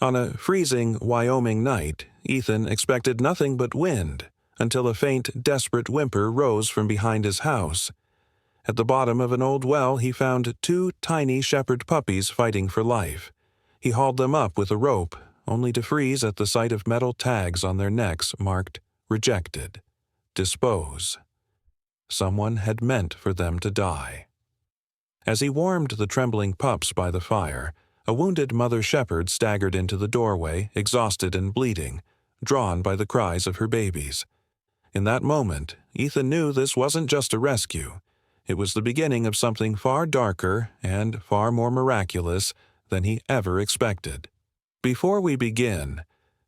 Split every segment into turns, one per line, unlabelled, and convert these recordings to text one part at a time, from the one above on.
On a freezing Wyoming night, Ethan expected nothing but wind, until a faint, desperate whimper rose from behind his house. At the bottom of an old well he found two tiny shepherd puppies fighting for life. He hauled them up with a rope, only to freeze at the sight of metal tags on their necks marked "Rejected. Dispose." Someone had meant for them to die. As he warmed the trembling pups by the fire, a wounded mother shepherd staggered into the doorway, exhausted and bleeding, drawn by the cries of her babies. In that moment, Ethan knew this wasn't just a rescue. It was the beginning of something far darker and far more miraculous than he ever expected. Before we begin,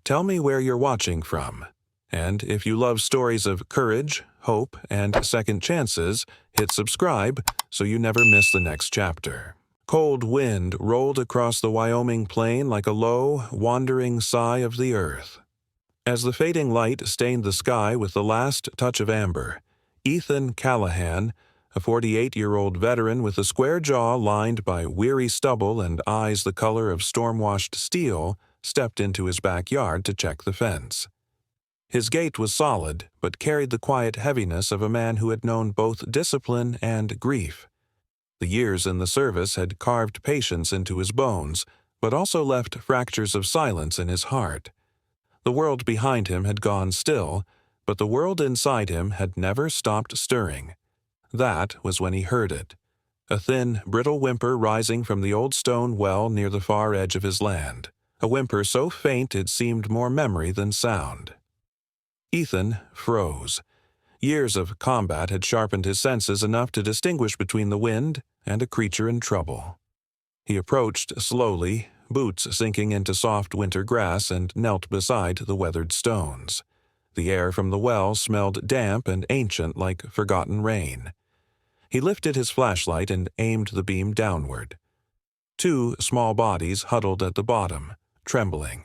tell me where you're watching from. And if you love stories of courage, hope, and second chances, hit subscribe so you never miss the next chapter. Cold wind rolled across the Wyoming plain like a low, wandering sigh of the earth. As the fading light stained the sky with the last touch of amber, Ethan Callahan, a 48-year-old veteran with a square jaw lined by weary stubble and eyes the color of storm-washed steel, stepped into his backyard to check the fence. His gait was solid, but carried the quiet heaviness of a man who had known both discipline and grief. The years in the service had carved patience into his bones, but also left fractures of silence in his heart. The world behind him had gone still, but the world inside him had never stopped stirring. That was when he heard it, a thin, brittle whimper rising from the old stone well near the far edge of his land, a whimper so faint it seemed more memory than sound. Ethan froze. Years of combat had sharpened his senses enough to distinguish between the wind and a creature in trouble. He approached slowly, boots sinking into soft winter grass, and knelt beside the weathered stones. The air from the well smelled damp and ancient like forgotten rain. He lifted his flashlight and aimed the beam downward. Two small bodies huddled at the bottom, trembling.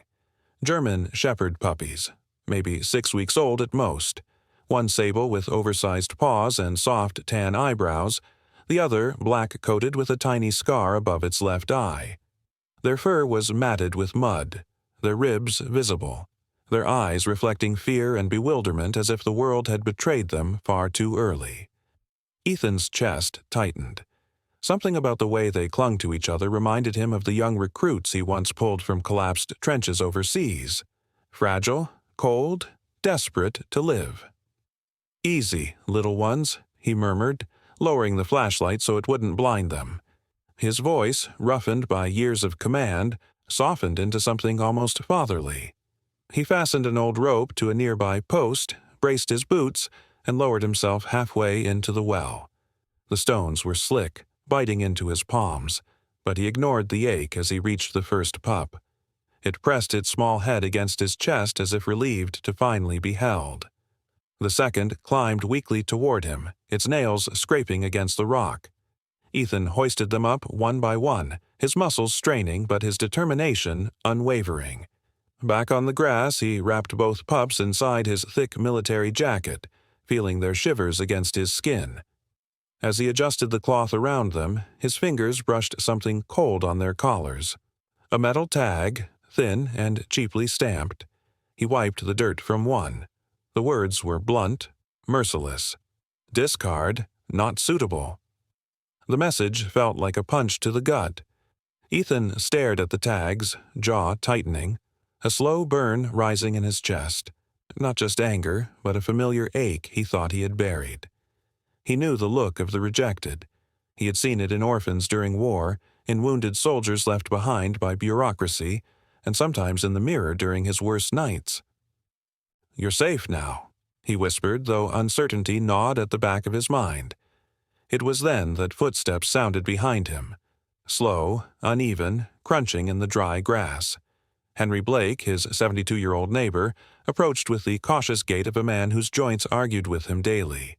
German shepherd puppies, maybe 6 weeks old at most. One sable with oversized paws and soft tan eyebrows, the other black-coated with a tiny scar above its left eye. Their fur was matted with mud, their ribs visible, their eyes reflecting fear and bewilderment as if the world had betrayed them far too early. Ethan's chest tightened. Something about the way they clung to each other reminded him of the young recruits he once pulled from collapsed trenches overseas. Fragile, cold, desperate to live. "Easy, little ones," he murmured, lowering the flashlight so it wouldn't blind them. His voice, roughened by years of command, softened into something almost fatherly. He fastened an old rope to a nearby post, braced his boots, and lowered himself halfway into the well. The stones were slick, biting into his palms, but he ignored the ache as he reached the first pup. It pressed its small head against his chest as if relieved to finally be held. The second climbed weakly toward him, its nails scraping against the rock. Ethan hoisted them up one by one, his muscles straining but his determination unwavering. Back on the grass, he wrapped both pups inside his thick military jacket, feeling their shivers against his skin. As he adjusted the cloth around them, his fingers brushed something cold on their collars. A metal tag, thin and cheaply stamped. He wiped the dirt from one. The words were blunt, merciless. Discard, not suitable. The message felt like a punch to the gut. Ethan stared at the tags, jaw tightening, a slow burn rising in his chest. Not just anger, but a familiar ache he thought he had buried. He knew the look of the rejected. He had seen it in orphans during war, in wounded soldiers left behind by bureaucracy, and sometimes in the mirror during his worst nights. "You're safe now," he whispered, though uncertainty gnawed at the back of his mind. It was then that footsteps sounded behind him, slow, uneven, crunching in the dry grass. Henry Blake, his 72-year-old neighbor, approached with the cautious gait of a man whose joints argued with him daily.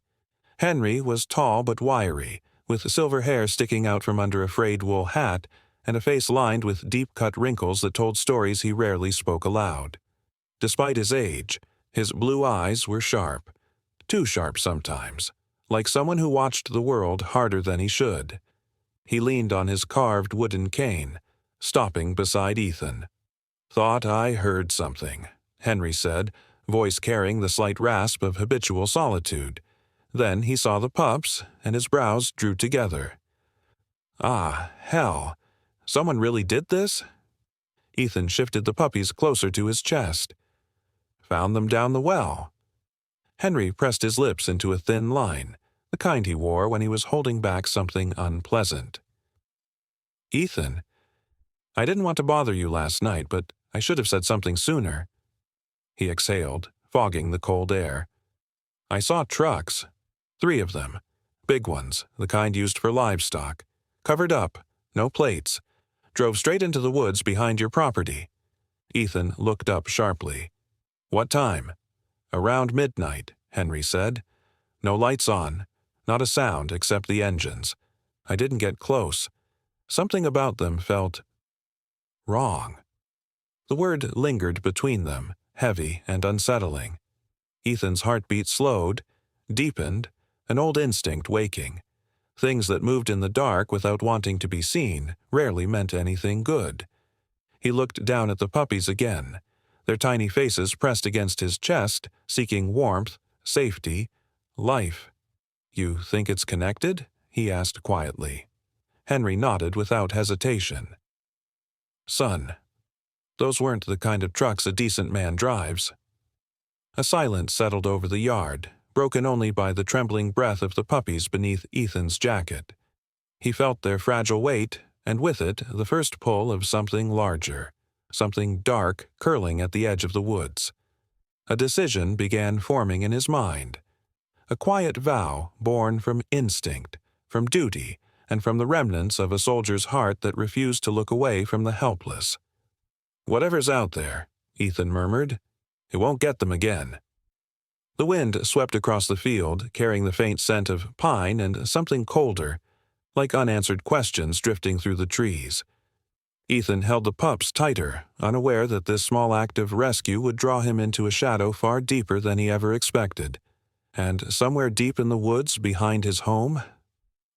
Henry was tall but wiry, with silver hair sticking out from under a frayed wool hat and a face lined with deep-cut wrinkles that told stories he rarely spoke aloud. Despite his age, his blue eyes were sharp, too sharp sometimes, like someone who watched the world harder than he should. He leaned on his carved wooden cane, stopping beside Ethan. "Thought I heard something," Henry said, voice carrying the slight rasp of habitual solitude. Then he saw the pups, and his brows drew together. "Ah, hell. Someone really did this?" Ethan shifted the puppies closer to his chest. "Found them down the well." Henry pressed his lips into a thin line, the kind he wore when he was holding back something unpleasant. "Ethan, I didn't want to bother you last night, but I should have said something sooner." He exhaled, fogging the cold air. "I saw trucks. 3 of them. Big ones, the kind used for livestock. Covered up, no plates. Drove straight into the woods behind your property." Ethan looked up sharply. "What time?" "Around midnight," Henry said. "No lights on. Not a sound except the engines. I didn't get close. Something about them felt wrong." The word lingered between them, heavy and unsettling. Ethan's heartbeat slowed, deepened, an old instinct waking. Things that moved in the dark without wanting to be seen rarely meant anything good. He looked down at the puppies again, their tiny faces pressed against his chest, seeking warmth, safety, life. "You think it's connected?" he asked quietly. Henry nodded without hesitation. "Son, those weren't the kind of trucks a decent man drives." A silence settled over the yard, broken only by the trembling breath of the puppies beneath Ethan's jacket. He felt their fragile weight, and with it the first pull of something larger, something dark curling at the edge of the woods. A decision began forming in his mind. A quiet vow born from instinct, from duty, and from the remnants of a soldier's heart that refused to look away from the helpless. "Whatever's out there," Ethan murmured, "it won't get them again." The wind swept across the field, carrying the faint scent of pine and something colder, like unanswered questions drifting through the trees. Ethan held the pups tighter, unaware that this small act of rescue would draw him into a shadow far deeper than he ever expected. And somewhere deep in the woods behind his home,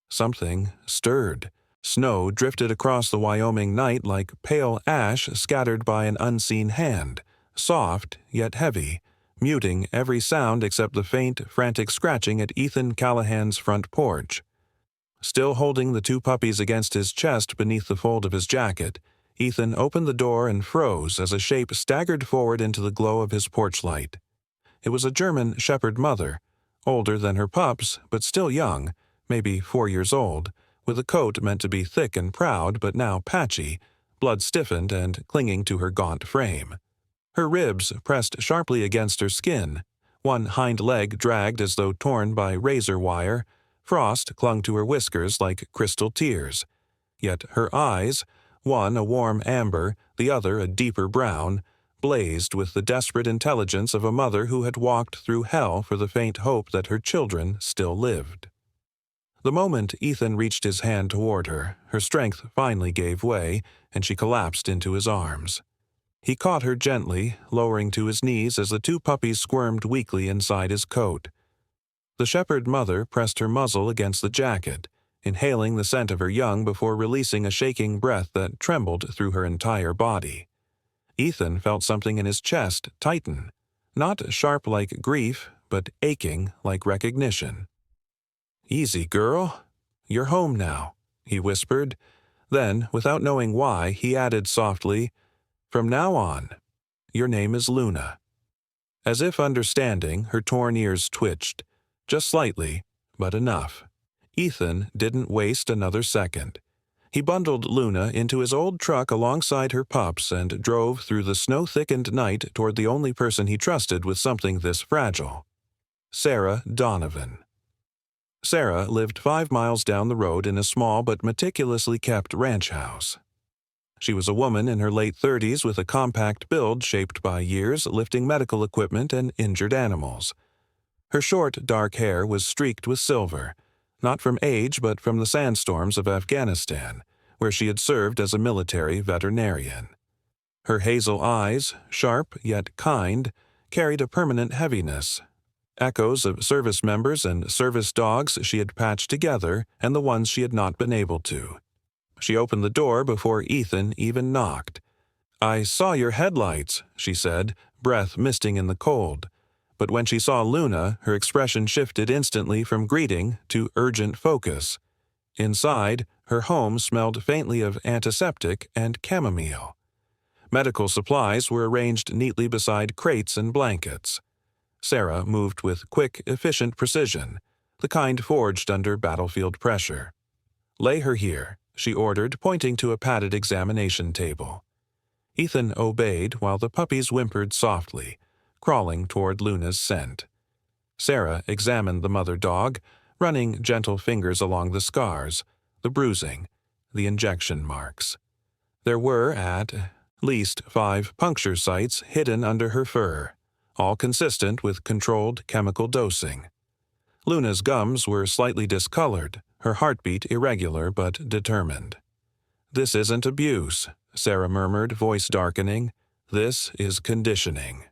something stirred. Snow drifted across the Wyoming night like pale ash scattered by an unseen hand, soft yet heavy, muting every sound except the faint, frantic scratching at Ethan Callahan's front porch. Still holding the 2 puppies against his chest beneath the fold of his jacket, Ethan opened the door and froze as a shape staggered forward into the glow of his porch light. It was a German shepherd mother, older than her pups, but still young, maybe 4 years old, with a coat meant to be thick and proud but now patchy, blood stiffened and clinging to her gaunt frame. Her ribs pressed sharply against her skin, one hind leg dragged as though torn by razor wire. Frost clung to her whiskers like crystal tears. Yet her eyes, one a warm amber, the other a deeper brown, blazed with the desperate intelligence of a mother who had walked through hell for the faint hope that her children still lived. The moment Ethan reached his hand toward her, her strength finally gave way, and she collapsed into his arms. He caught her gently, lowering to his knees as the 2 puppies squirmed weakly inside his coat. The shepherd mother pressed her muzzle against the jacket, inhaling the scent of her young before releasing a shaking breath that trembled through her entire body. Ethan felt something in his chest tighten, not sharp like grief, but aching like recognition. "Easy, girl. You're home now," he whispered. Then, without knowing why, he added softly, "From now on, your name is Luna." As if understanding, her torn ears twitched. Just slightly, but enough. Ethan didn't waste another second. He bundled Luna into his old truck alongside her pups and drove through the snow-thickened night toward the only person he trusted with something this fragile. Sarah Donovan. Sarah lived 5 miles down the road in a small but meticulously kept ranch house. She was a woman in her late 30s with a compact build shaped by years lifting medical equipment and injured animals. Her short, dark hair was streaked with silver, not from age but from the sandstorms of Afghanistan, where she had served as a military veterinarian. Her hazel eyes, sharp yet kind, carried a permanent heaviness, echoes of service members and service dogs she had patched together and the ones she had not been able to. She opened the door before Ethan even knocked. "I saw your headlights," she said, breath misting in the cold. But when she saw Luna, her expression shifted instantly from greeting to urgent focus. Inside, her home smelled faintly of antiseptic and chamomile. Medical supplies were arranged neatly beside crates and blankets. Sarah moved with quick, efficient precision, the kind forged under battlefield pressure. "Lay her here," she ordered, pointing to a padded examination table. Ethan obeyed while the puppies whimpered softly, crawling toward Luna's scent. Sarah examined the mother dog, running gentle fingers along the scars, the bruising, the injection marks. There were at least 5 puncture sites hidden under her fur, all consistent with controlled chemical dosing. Luna's gums were slightly discolored, her heartbeat irregular but determined. "This isn't abuse," Sarah murmured, voice darkening. "This is conditioning."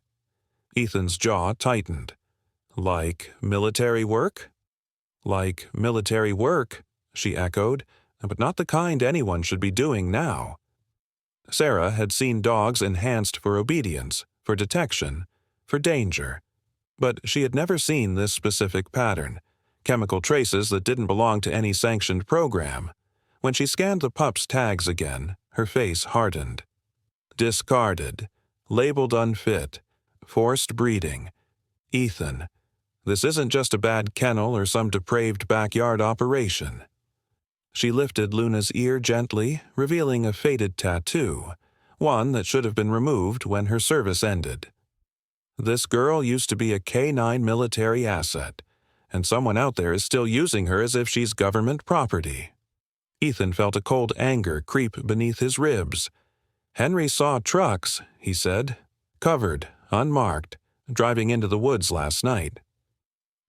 Ethan's jaw tightened. "Like military work?" "Like military work," she echoed, "but not the kind anyone should be doing now." Sarah had seen dogs enhanced for obedience, for detection, for danger. But she had never seen this specific pattern, chemical traces that didn't belong to any sanctioned program. When she scanned the pup's tags again, her face hardened. Discarded, labeled unfit, forced breeding. Ethan, this isn't just a bad kennel or some depraved backyard operation. She lifted Luna's ear gently, revealing a faded tattoo, one that should have been removed when her service ended. This girl used to be a K-9 military asset, and someone out there is still using her as if she's government property. Ethan felt a cold anger creep beneath his ribs. "Henry saw trucks," he said, "covered, unmarked, driving into the woods last night."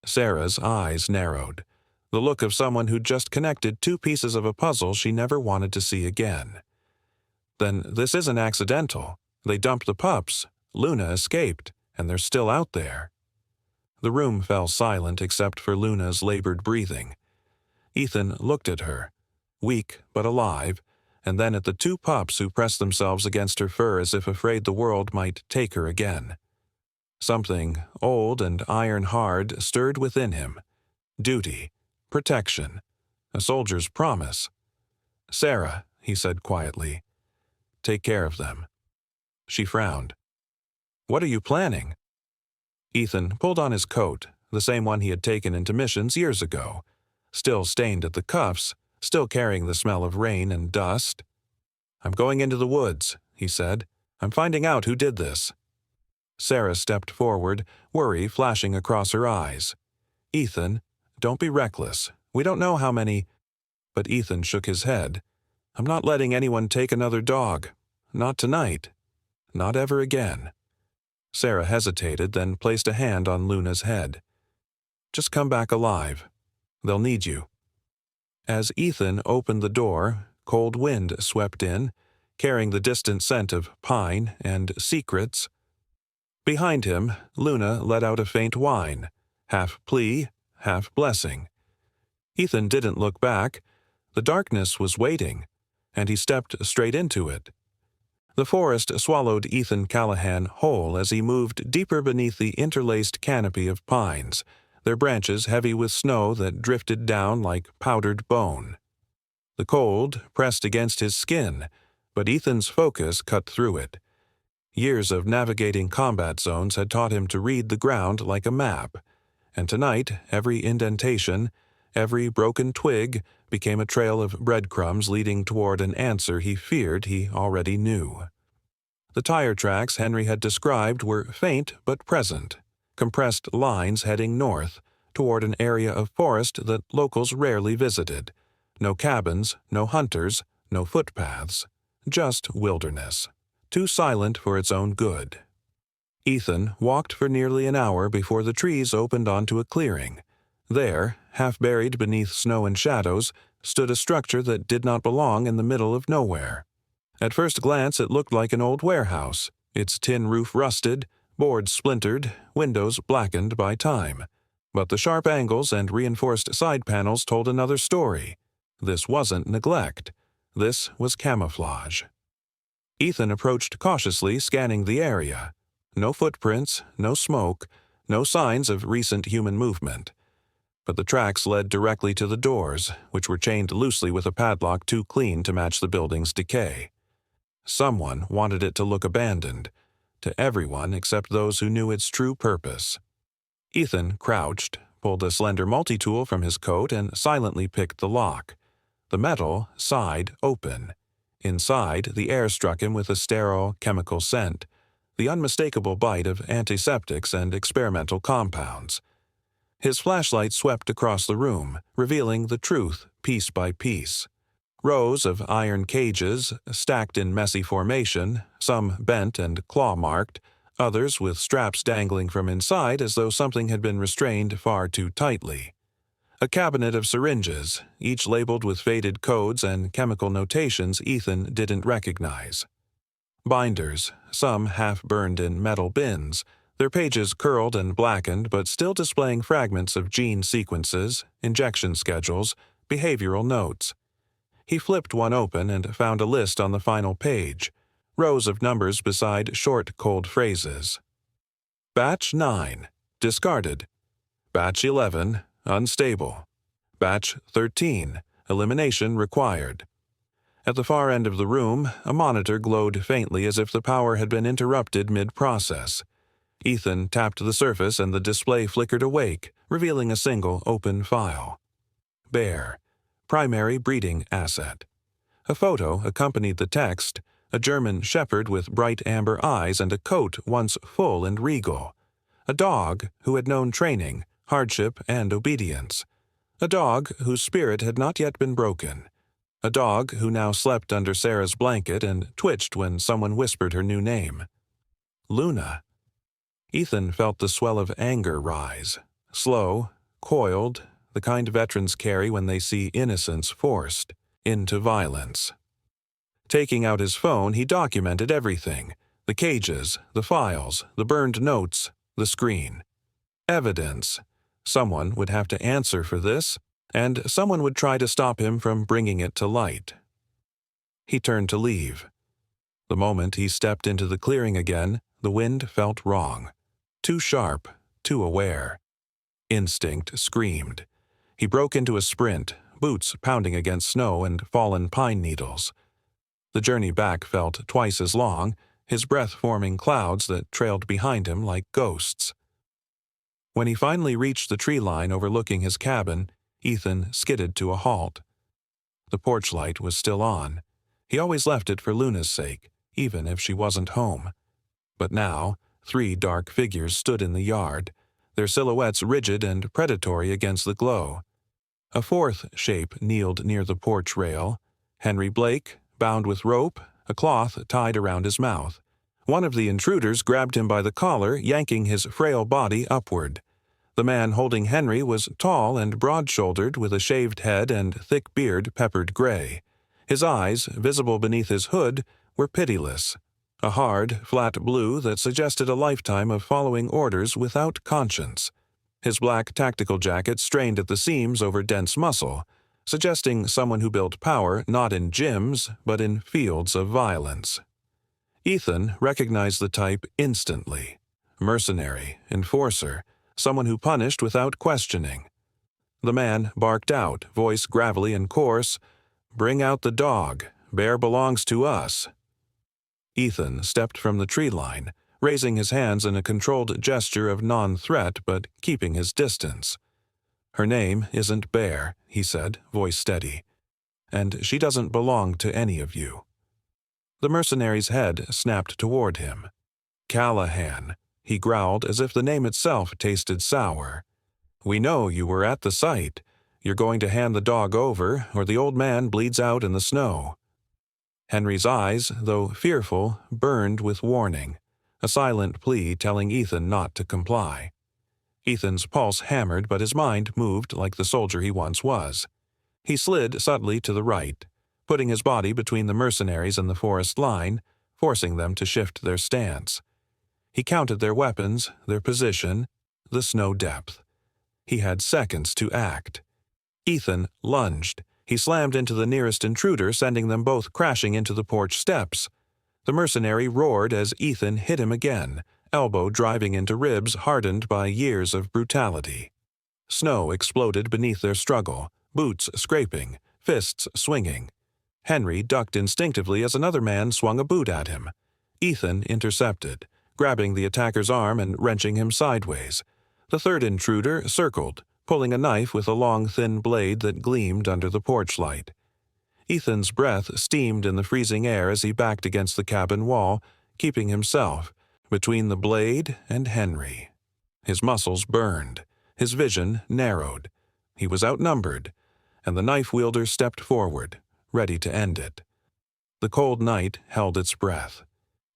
Sarah's eyes narrowed, the look of someone who'd just connected 2 pieces of a puzzle she never wanted to see again. "Then this isn't accidental. They dumped the pups. Luna escaped, and they're still out there." The room fell silent except for Luna's labored breathing. Ethan looked at her, weak but alive, and then at the 2 pups who pressed themselves against her fur as if afraid the world might take her again. Something old and iron-hard stirred within him. Duty, protection, a soldier's promise. "Sarah," he said quietly, "take care of them." She frowned. "What are you planning?" Ethan pulled on his coat, the same one he had taken into missions years ago, still stained at the cuffs, still carrying the smell of rain and dust. "I'm going into the woods," he said. "I'm finding out who did this." Sarah stepped forward, worry flashing across her eyes. "Ethan, don't be reckless. We don't know how many—" But Ethan shook his head. "I'm not letting anyone take another dog. Not tonight. Not ever again." Sarah hesitated, then placed a hand on Luna's head. "Just come back alive. They'll need you." As Ethan opened the door, cold wind swept in, carrying the distant scent of pine and secrets. Behind him, Luna let out a faint whine, half plea, half blessing. Ethan didn't look back. The darkness was waiting, and he stepped straight into it. The forest swallowed Ethan Callahan whole as he moved deeper beneath the interlaced canopy of pines, their branches heavy with snow that drifted down like powdered bone. The cold pressed against his skin, but Ethan's focus cut through it. Years of navigating combat zones had taught him to read the ground like a map, and tonight every indentation, every broken twig became a trail of breadcrumbs leading toward an answer he feared he already knew. The tire tracks Henry had described were faint but present, compressed lines heading north, toward an area of forest that locals rarely visited. No cabins, no hunters, no footpaths, just wilderness, too silent for its own good. Ethan walked for nearly an hour before the trees opened onto a clearing. There, half buried beneath snow and shadows, stood a structure that did not belong in the middle of nowhere. At first glance it looked like an old warehouse, its tin roof rusted, boards splintered, windows blackened by time. But the sharp angles and reinforced side panels told another story. This wasn't neglect. This was camouflage. Ethan approached cautiously, scanning the area. No footprints, no smoke, no signs of recent human movement. But the tracks led directly to the doors, which were chained loosely with a padlock too clean to match the building's decay. Someone wanted it to look abandoned, to everyone except those who knew its true purpose. Ethan crouched, pulled a slender multi-tool from his coat, and silently picked the lock. The metal sighed open. Inside, the air struck him with a sterile, chemical scent, the unmistakable bite of antiseptics and experimental compounds. His flashlight swept across the room, revealing the truth piece by piece. Rows of iron cages, stacked in messy formation, some bent and claw-marked, others with straps dangling from inside as though something had been restrained far too tightly. A cabinet of syringes, each labeled with faded codes and chemical notations Ethan didn't recognize. Binders, some half-burned in metal bins, their pages curled and blackened but still displaying fragments of gene sequences, injection schedules, behavioral notes. He flipped one open and found a list on the final page, rows of numbers beside short, cold phrases. Batch 9, discarded. Batch 11, unstable. Batch 13, elimination required. At the far end of the room, a monitor glowed faintly as if the power had been interrupted mid-process. Ethan tapped the surface and the display flickered awake, revealing a single open file. Bear. Primary breeding asset. A photo accompanied the text, a German shepherd with bright amber eyes and a coat once full and regal. A dog who had known training, hardship, and obedience. A dog whose spirit had not yet been broken. A dog who now slept under Sarah's blanket and twitched when someone whispered her new name. Luna. Ethan felt the swell of anger rise, slow, coiled, the kind veterans carry when they see innocence forced into violence. Taking out his phone, he documented everything: the cages, the files, the burned notes, the screen. Evidence. Someone would have to answer for this, and someone would try to stop him from bringing it to light. He turned to leave. The moment he stepped into the clearing again, the wind felt wrong. Too sharp, too aware. Instinct screamed. He broke into a sprint, boots pounding against snow and fallen pine needles. The journey back felt twice as long, his breath forming clouds that trailed behind him like ghosts. When he finally reached the tree line overlooking his cabin, Ethan skidded to a halt. The porch light was still on. He always left it for Luna's sake, even if she wasn't home. But now, 3 dark figures stood in the yard, their silhouettes rigid and predatory against the glow. A 4th shape kneeled near the porch rail. Henry Blake, bound with rope, a cloth tied around his mouth. One of the intruders grabbed him by the collar, yanking his frail body upward. The man holding Henry was tall and broad-shouldered, with a shaved head and thick beard peppered gray. His eyes, visible beneath his hood, were pitiless. A hard, flat blue that suggested a lifetime of following orders without conscience. His black tactical jacket strained at the seams over dense muscle, suggesting someone who built power not in gyms, but in fields of violence. Ethan recognized the type instantly. Mercenary, enforcer, someone who punished without questioning. The man barked out, voice gravelly and coarse, "Bring out the dog. Bear belongs to us." Ethan stepped from the tree line, raising his hands in a controlled gesture of non-threat but keeping his distance. "Her name isn't Bear," he said, voice steady, "and she doesn't belong to any of you." The mercenary's head snapped toward him. "Callahan," he growled as if the name itself tasted sour. "We know you were at the site. You're going to hand the dog over, or the old man bleeds out in the snow." Henry's eyes, though fearful, burned with warning, a silent plea telling Ethan not to comply. Ethan's pulse hammered, but his mind moved like the soldier he once was. He slid subtly to the right, putting his body between the mercenaries and the forest line, forcing them to shift their stance. He counted their weapons, their position, the snow depth. He had seconds to act. Ethan lunged. He slammed into the nearest intruder, sending them both crashing into the porch steps. The mercenary roared as Ethan hit him again, elbow driving into ribs hardened by years of brutality. Snow exploded beneath their struggle, boots scraping, fists swinging. Henry ducked instinctively as another man swung a boot at him. Ethan intercepted, grabbing the attacker's arm and wrenching him sideways. The third intruder circled, pulling a knife with a long, thin blade that gleamed under the porch light. Ethan's breath steamed in the freezing air as he backed against the cabin wall, keeping himself between the blade and Henry. His muscles burned, his vision narrowed. He was outnumbered, and the knife-wielder stepped forward, ready to end it. The cold night held its breath.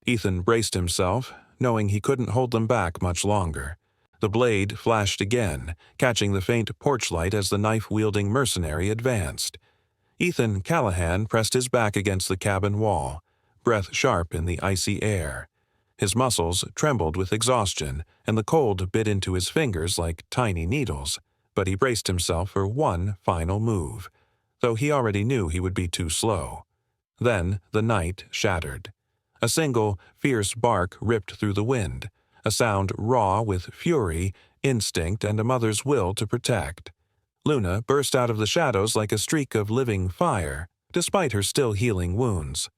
Ethan braced himself, knowing he couldn't hold them back much longer. The blade flashed again, catching the faint porch light as the knife-wielding mercenary advanced. Ethan Callahan pressed his back against the cabin wall, breath sharp in the icy air. His muscles trembled with exhaustion, and the cold bit into his fingers like tiny needles, but he braced himself for one final move, though he already knew he would be too slow. Then the night shattered. A single, fierce bark ripped through the wind, a sound raw with fury, instinct, and a mother's will to protect. Luna burst out of the shadows like a streak of living fire, despite her still healing wounds.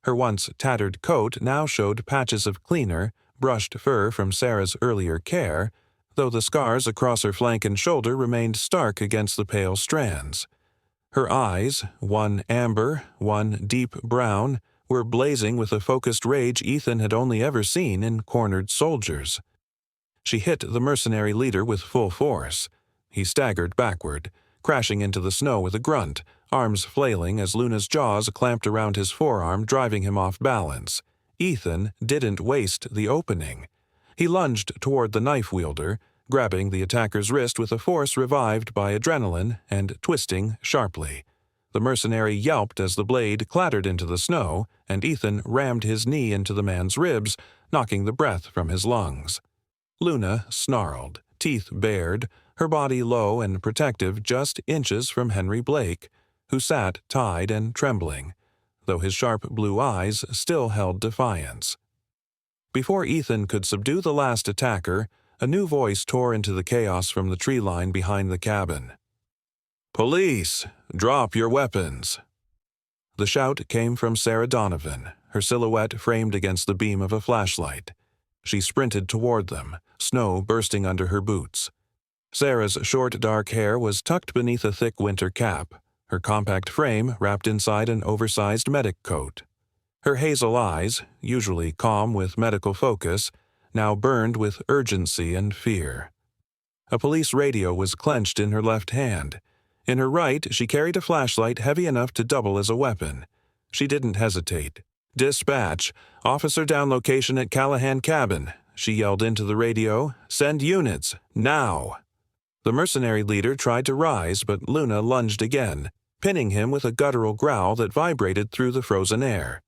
Her once tattered coat now showed patches of cleaner, brushed fur from Sarah's earlier care, though the scars across her flank and shoulder remained stark against the pale strands. Her eyes, one amber, one deep brown, were blazing with a focused rage Ethan had only ever seen in cornered soldiers. She hit the mercenary leader with full force. He staggered backward, crashing into the snow with a grunt, arms flailing as Luna's jaws clamped around his forearm, driving him off balance. Ethan didn't waste the opening. He lunged toward the knife-wielder, grabbing the attacker's wrist with a force revived by adrenaline and twisting sharply. The mercenary yelped as the blade clattered into the snow, and Ethan rammed his knee into the man's ribs, knocking the breath from his lungs. Luna snarled, teeth bared, her body low and protective just inches from Henry Blake, who sat tied and trembling, though his sharp blue eyes still held defiance. Before Ethan could subdue the last attacker, a new voice tore into the chaos from the tree line behind the cabin. "Police! Drop your weapons!" The shout came from Sarah Donovan, her silhouette framed against the beam of a flashlight. She sprinted toward them, snow bursting under her boots. Sarah's short dark hair was tucked beneath a thick winter cap, her compact frame wrapped inside an oversized medic coat. Her hazel eyes, usually calm with medical focus, now burned with urgency and fear. A police radio was clenched in her left hand. In her right, she carried a flashlight heavy enough to double as a weapon. She didn't hesitate. "Dispatch, officer down location at Callahan Cabin," she yelled into the radio. "Send units, now!" The mercenary leader tried to rise, but Luna lunged again, pinning him with a guttural growl that vibrated through the frozen air.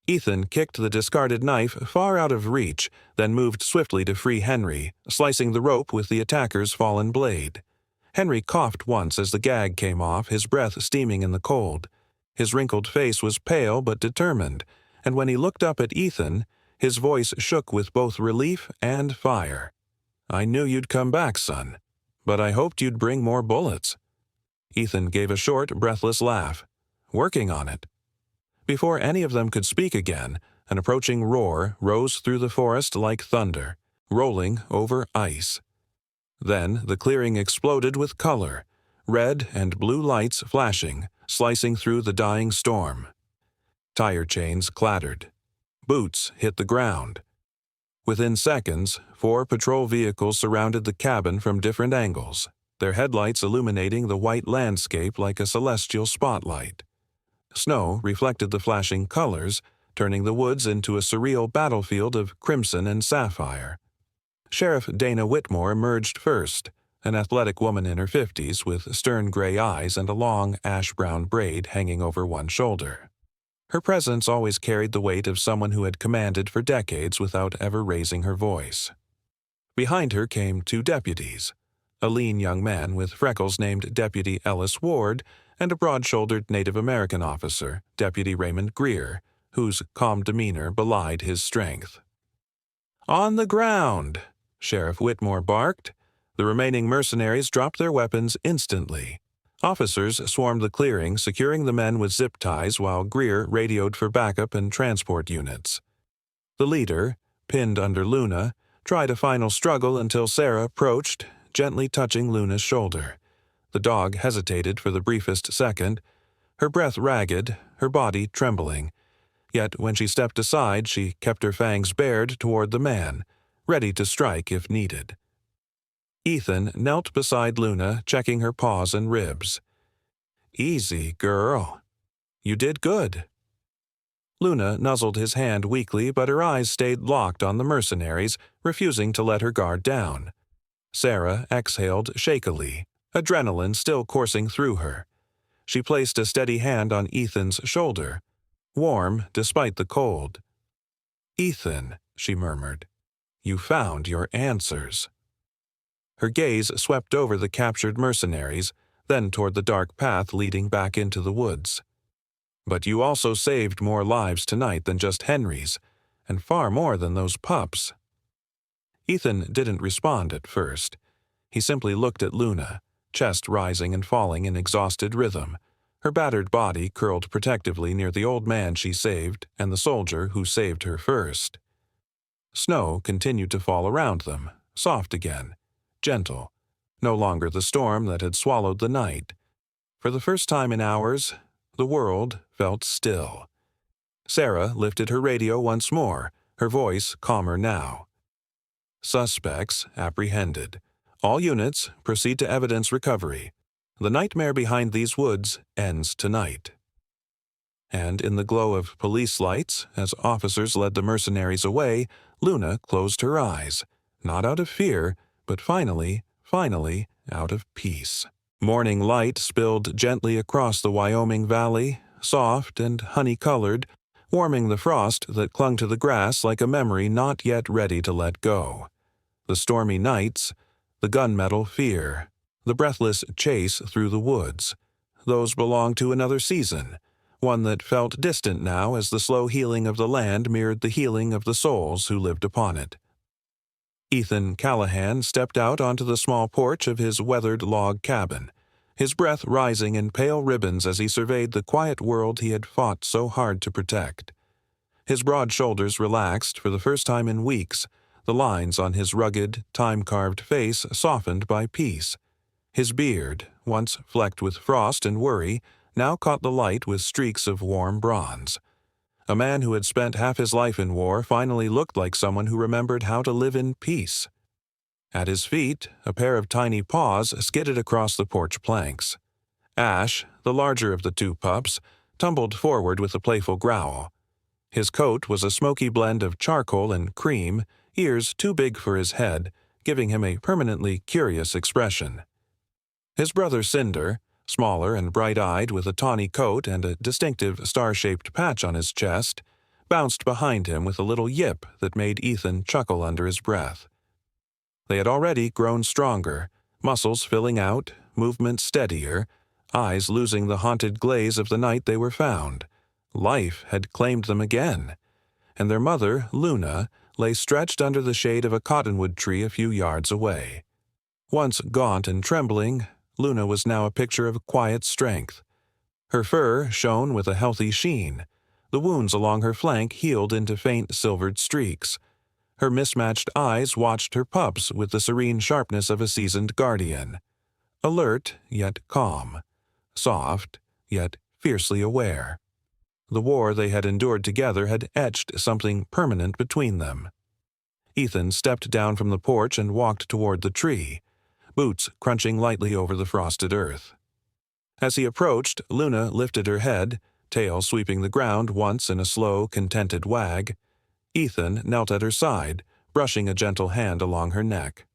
Ethan kicked the discarded knife far out of reach, then moved swiftly to free Henry, slicing the rope with the attacker's fallen blade. Henry coughed once as the gag came off, his breath steaming in the cold. His wrinkled face was pale but determined, and when he looked up at Ethan, his voice shook with both relief and fire. "I knew you'd come back, son, but I hoped you'd bring more bullets." Ethan gave a short, breathless laugh. "Working on it." Before any of them could speak again, an approaching roar rose through the forest like thunder, rolling over ice. Then the clearing exploded with color, red and blue lights flashing, slicing through the dying storm. Tire chains clattered. Boots hit the ground. Within seconds, 4 patrol vehicles surrounded the cabin from different angles, their headlights illuminating the white landscape like a celestial spotlight. Snow reflected the flashing colors, turning the woods into a surreal battlefield of crimson and sapphire. Sheriff Dana Whitmore emerged first, an athletic woman in her 50s with stern gray eyes and a long ash-brown braid hanging over one shoulder. Her presence always carried the weight of someone who had commanded for decades without ever raising her voice. Behind her came 2 deputies, a lean young man with freckles named Deputy Ellis Ward, and a broad-shouldered Native American officer, Deputy Raymond Greer, whose calm demeanor belied his strength. "On the ground!" Sheriff Whitmore barked. The remaining mercenaries dropped their weapons instantly. Officers swarmed the clearing, securing the men with zip ties while Greer radioed for backup and transport units. The leader, pinned under Luna, tried a final struggle until Sarah approached, gently touching Luna's shoulder. The dog hesitated for the briefest second, her breath ragged, her body trembling. Yet when she stepped aside, she kept her fangs bared toward the man, ready to strike if needed. Ethan knelt beside Luna, checking her paws and ribs. "Easy, girl. You did good." Luna nuzzled his hand weakly, but her eyes stayed locked on the mercenaries, refusing to let her guard down. Sarah exhaled shakily, adrenaline still coursing through her. She placed a steady hand on Ethan's shoulder, warm despite the cold. "Ethan," she murmured, "you found your answers." Her gaze swept over the captured mercenaries, then toward the dark path leading back into the woods. "But you also saved more lives tonight than just Henry's, and far more than those pups." Ethan didn't respond at first. He simply looked at Luna, chest rising and falling in exhausted rhythm, her battered body curled protectively near the old man she saved and the soldier who saved her first. Snow continued to fall around them, soft again, gentle, no longer the storm that had swallowed the night. For the first time in hours, the world felt still. Sarah lifted her radio once more, her voice calmer now. "Suspects apprehended. All units proceed to evidence recovery. The nightmare behind these woods ends tonight." And in the glow of police lights, as officers led the mercenaries away, Luna closed her eyes, not out of fear, but finally, out of peace. Morning light spilled gently across the Wyoming valley, soft and honey-colored, warming the frost that clung to the grass like a memory not yet ready to let go. The stormy nights, the gunmetal fear, the breathless chase through the woods, those belonged to another season, one that felt distant now as the slow healing of the land mirrored the healing of the souls who lived upon it. Ethan Callahan stepped out onto the small porch of his weathered log cabin, his breath rising in pale ribbons as he surveyed the quiet world he had fought so hard to protect. His broad shoulders relaxed for the first time in weeks, the lines on his rugged, time-carved face softened by peace. His beard, once flecked with frost and worry, now caught the light with streaks of warm bronze. A man who had spent half his life in war finally looked like someone who remembered how to live in peace. At his feet, a pair of tiny paws skidded across the porch planks. Ash, the larger of the two pups, tumbled forward with a playful growl. His coat was a smoky blend of charcoal and cream, ears too big for his head, giving him a permanently curious expression. His brother Cinder, smaller and bright-eyed with a tawny coat and a distinctive star-shaped patch on his chest, bounced behind him with a little yip that made Ethan chuckle under his breath. They had already grown stronger, muscles filling out, movement steadier, eyes losing the haunted glaze of the night they were found. Life had claimed them again, and their mother, Luna, lay stretched under the shade of a cottonwood tree a few yards away. Once gaunt and trembling, Luna was now a picture of quiet strength. Her fur shone with a healthy sheen. The wounds along her flank healed into faint silvered streaks. Her mismatched eyes watched her pups with the serene sharpness of a seasoned guardian. Alert, yet calm. Soft, yet fiercely aware. The war they had endured together had etched something permanent between them. Ethan stepped down from the porch and walked toward the tree, boots crunching lightly over the frosted earth. As he approached, Luna lifted her head, tail sweeping the ground once in a slow, contented wag. Ethan knelt at her side, brushing a gentle hand along her neck.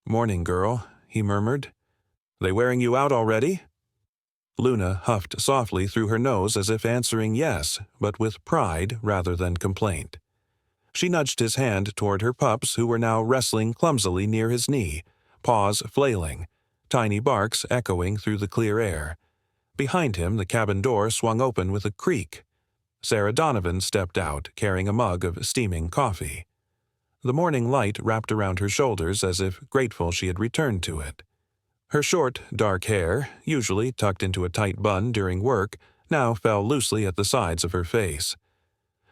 "Morning, girl," he murmured. "They wearing you out already?" Luna huffed softly through her nose as if answering yes, but with pride rather than complaint. She nudged his hand toward her pups who were now wrestling clumsily near his knee, paws flailing, tiny barks echoing through the clear air. Behind him, the cabin door swung open with a creak. Sarah Donovan stepped out, carrying a mug of steaming coffee. The morning light wrapped around her shoulders as if grateful she had returned to it. Her short, dark hair, usually tucked into a tight bun during work, now fell loosely at the sides of her face.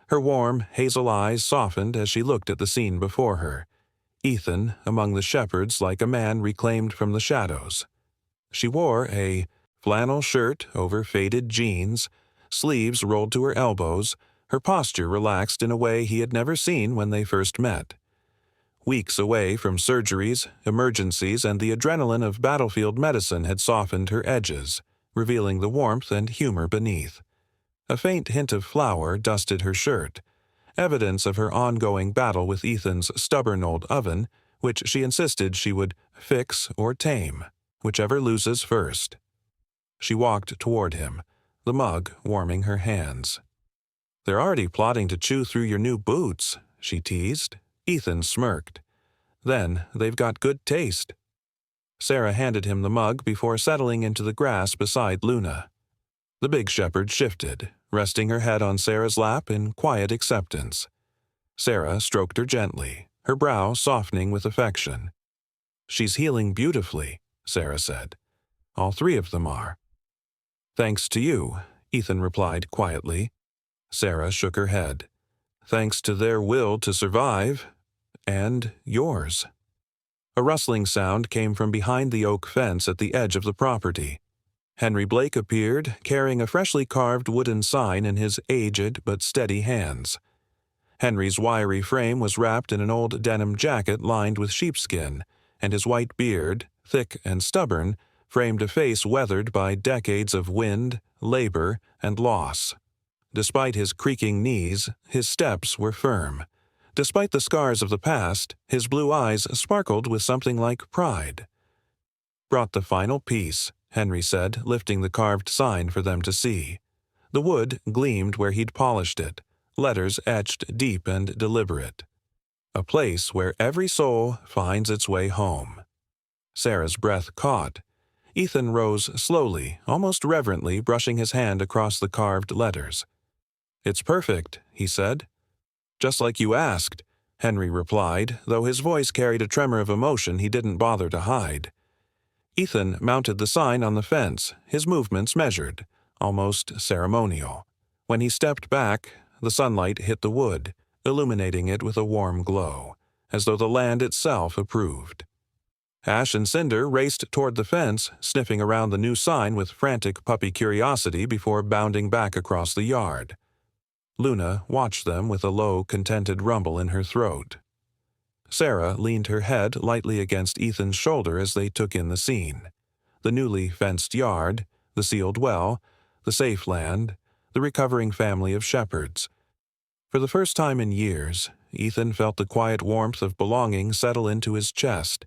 Her warm, hazel eyes softened as she looked at the scene before her. Ethan among the shepherds like a man reclaimed from the shadows. She wore a flannel shirt over faded jeans, sleeves rolled to her elbows, her posture relaxed in a way he had never seen when they first met. Weeks away from surgeries, emergencies, and the adrenaline of battlefield medicine had softened her edges, revealing the warmth and humor beneath. A faint hint of flour dusted her shirt, evidence of her ongoing battle with Ethan's stubborn old oven, which she insisted she would fix or tame, whichever loses first. She walked toward him, the mug warming her hands. "They're already plotting to chew through your new boots," she teased. Ethan smirked. "Then they've got good taste." Sarah handed him the mug before settling into the grass beside Luna. The big shepherd shifted, resting her head on Sarah's lap in quiet acceptance. Sarah stroked her gently, her brow softening with affection. "She's healing beautifully," Sarah said. "All three of them are." "Thanks to you," Ethan replied quietly. Sarah shook her head. "Thanks to their will to survive, and yours." A rustling sound came from behind the oak fence at the edge of the property. Henry Blake appeared, carrying a freshly carved wooden sign in his aged but steady hands. Henry's wiry frame was wrapped in an old denim jacket lined with sheepskin, and his white beard, thick and stubborn, framed a face weathered by decades of wind, labor, and loss. Despite his creaking knees, his steps were firm. Despite the scars of the past, his blue eyes sparkled with something like pride. "Brought the final piece," Henry said, lifting the carved sign for them to see. The wood gleamed where he'd polished it, letters etched deep and deliberate. "A place where every soul finds its way home." Sarah's breath caught. Ethan rose slowly, almost reverently, brushing his hand across the carved letters. "It's perfect," he said. "Just like you asked," Henry replied, though his voice carried a tremor of emotion he didn't bother to hide. Ethan mounted the sign on the fence, his movements measured, almost ceremonial. When he stepped back, the sunlight hit the wood, illuminating it with a warm glow, as though the land itself approved. Ash and Cinder raced toward the fence, sniffing around the new sign with frantic puppy curiosity before bounding back across the yard. Luna watched them with a low, contented rumble in her throat. Sarah leaned her head lightly against Ethan's shoulder as they took in the scene. The newly fenced yard, the sealed well, the safe land, the recovering family of shepherds. For the first time in years, Ethan felt the quiet warmth of belonging settle into his chest,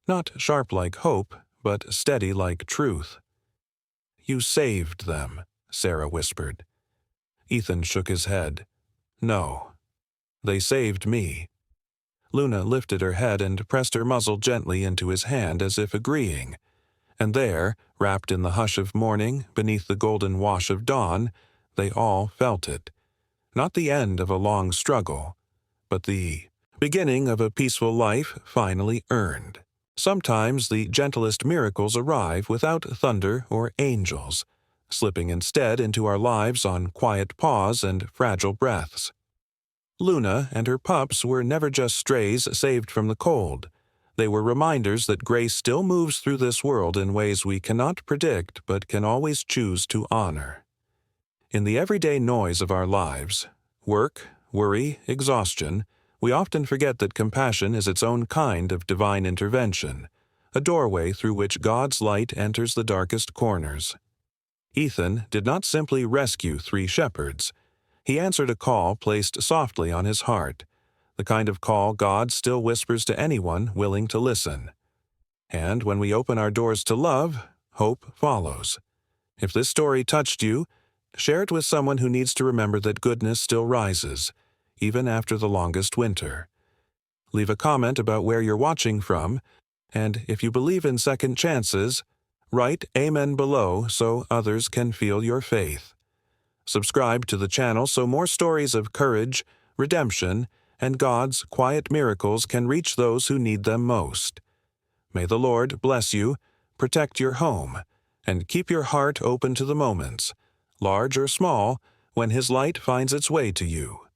not sharp like hope, but steady like truth. "You saved them," Sarah whispered. Ethan shook his head. "No. They saved me." Luna lifted her head and pressed her muzzle gently into his hand as if agreeing. And there, wrapped in the hush of morning, beneath the golden wash of dawn, they all felt it. Not the end of a long struggle, but the beginning of a peaceful life finally earned. Sometimes the gentlest miracles arrive without thunder or angels, slipping instead into our lives on quiet paws and fragile breaths. Luna and her pups were never just strays saved from the cold. They were reminders that grace still moves through this world in ways we cannot predict but can always choose to honor. In the everyday noise of our lives, work, worry, exhaustion, we often forget that compassion is its own kind of divine intervention, a doorway through which God's light enters the darkest corners. Ethan did not simply rescue 3 shepherds. He answered a call placed softly on his heart, the kind of call God still whispers to anyone willing to listen. And when we open our doors to love, hope follows. If this story touched you, share it with someone who needs to remember that goodness still rises, even after the longest winter. Leave a comment about where you're watching from, and if you believe in second chances, write Amen below so others can feel your faith. Subscribe to the channel so more stories of courage, redemption, and God's quiet miracles can reach those who need them most. May the Lord bless you, protect your home, and keep your heart open to the moments, large or small, when His light finds its way to you.